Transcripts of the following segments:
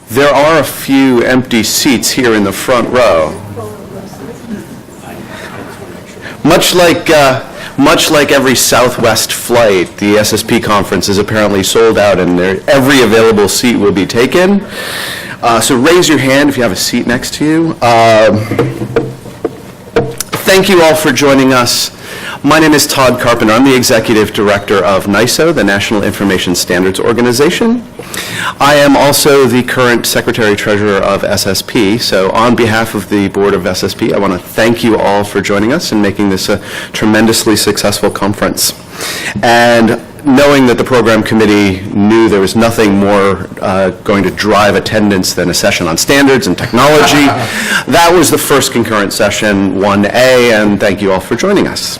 There are a few empty seats here in the front row. Much like every Southwest flight, the SSP conference is apparently sold out, and every available seat will be taken. So raise your hand if you have a seat next to you. Thank you all for joining us. My name is Todd Carpenter. I'm the Executive Director of NISO, the National Information Standards Organization. I am also the current Secretary-Treasurer of SSP, so on behalf of the Board of SSP, I want to thank you all for joining us and making this a tremendously successful conference. And knowing that the program committee knew there was nothing more going to drive attendance than a session on standards and technology, that was the first concurrent session, 1A, and thank you all for joining us.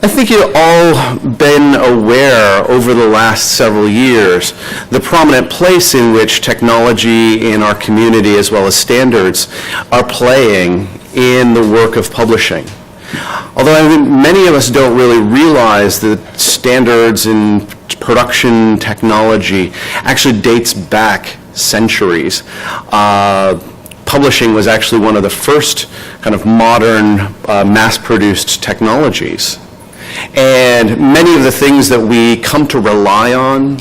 I think you've all been aware over the last several years the prominent place in which technology in our community as well as standards are playing in the work of publishing. Although I think many of us don't really realize that standards in production technology actually dates back centuries. Publishing was actually one of the first kind of modern mass-produced technologies. And many of the things that we come to rely on,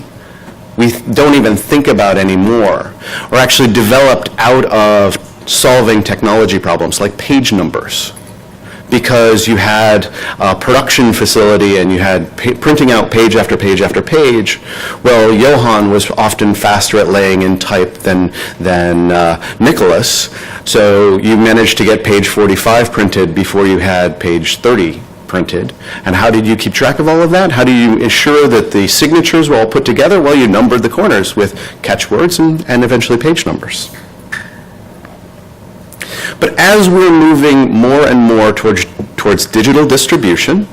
we don't even think about anymore, are actually developed out of solving technology problems like page numbers. Because you had a production facility and you had printing out page after page after page, well, Johann was often faster at laying in type than Nicholas, so you managed to get page 45 printed before you had page 30 printed. And how did you keep track of all of that? How do you ensure that the signatures were all put together? Well, you numbered the corners with catchwords and eventually page numbers. But as we're moving more and more towards digital distribution,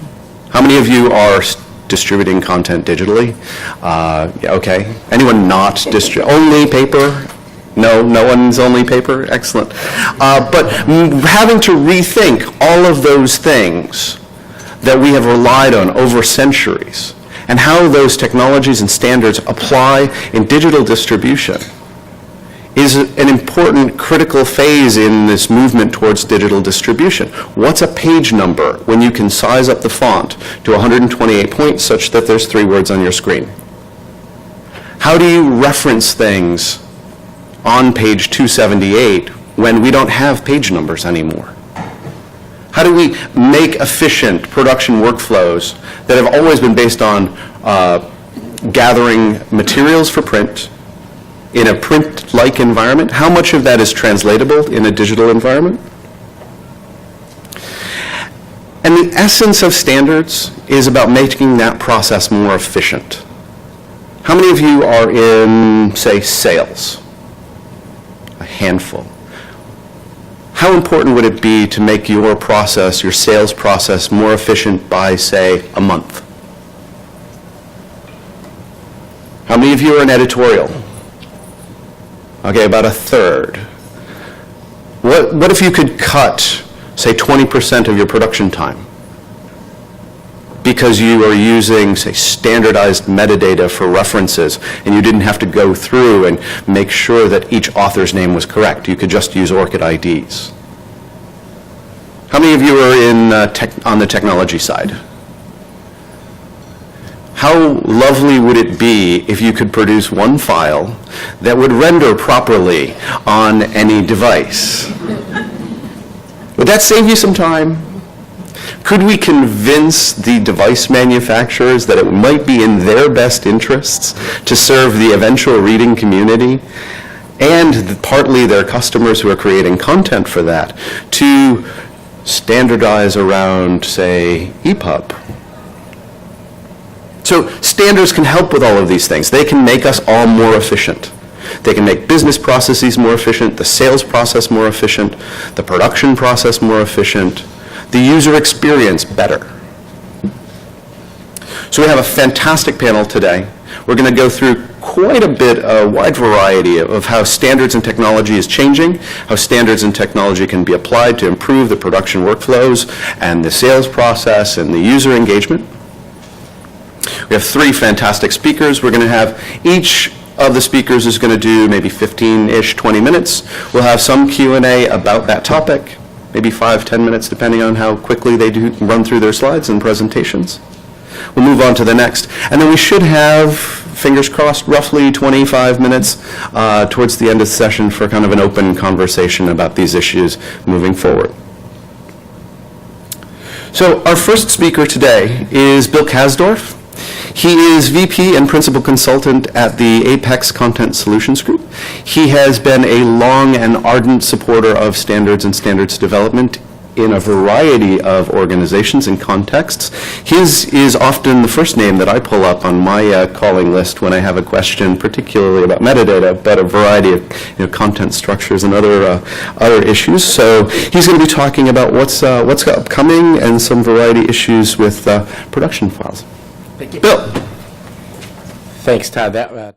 how many of you are distributing content digitally? Okay. Anyone not only paper? No one's only paper? Excellent. But having to rethink all of those things that we have relied on over centuries and how those technologies and standards apply in digital distribution is an important critical phase in this movement towards digital distribution. What's a page number when you can size up the font to 128 points such that there's 3 words on your screen? How do you reference things on page 278 when we don't have page numbers anymore? How do we make efficient production workflows that have always been based on gathering materials for print in a print-like environment? How much of that is translatable in a digital environment? And the essence of standards is about making that process more efficient. How many of you are in, say, sales? A handful. How important would it be to make your process, your sales process, more efficient by, say, a month? How many of you are in editorial? Okay, about a third. What if you could cut, say, 20% of your production time? Because you are using, say, standardized metadata for references, and you didn't have to go through and make sure that each author's name was correct. You could just use ORCID IDs. How many of you are in on the technology side? How lovely would it be if you could produce one file that would render properly on any device? Would that save you some time? Could we convince the device manufacturers that it might be in their best interests to serve the eventual reading community and partly their customers who are creating content for that to standardize around, say, EPUB? So standards can help with all of these things. They can make us all more efficient. They can make business processes more efficient, the sales process more efficient, the production process more efficient, the user experience better. So we have a fantastic panel today. We're going to go through quite a bit, a wide variety of how standards and technology is changing, how standards and technology can be applied to improve the production workflows and the sales process and the user engagement. We have 3 fantastic speakers. We're going to have each of the speakers is going to do maybe 15-ish, 20 minutes. We'll have some Q&A about that topic, maybe 5-10 minutes, depending on how quickly they do run through their slides and presentations. We'll move on to the next. And then we should have, fingers crossed, roughly 25 minutes towards the end of the session for kind of an open conversation about these issues moving forward. So our first speaker today is Bill Kasdorf. He is VP and Principal Consultant at the Apex Content Solutions Group. He has been a long and ardent supporter of standards and standards development in a variety of organizations and contexts. His is often the first name that I pull up on my calling list when I have a question, particularly about metadata, but a variety of content structures and other issues. So he's going to be talking about what's upcoming and some variety issues with production files. Thank you. Bill. Thanks, Todd. That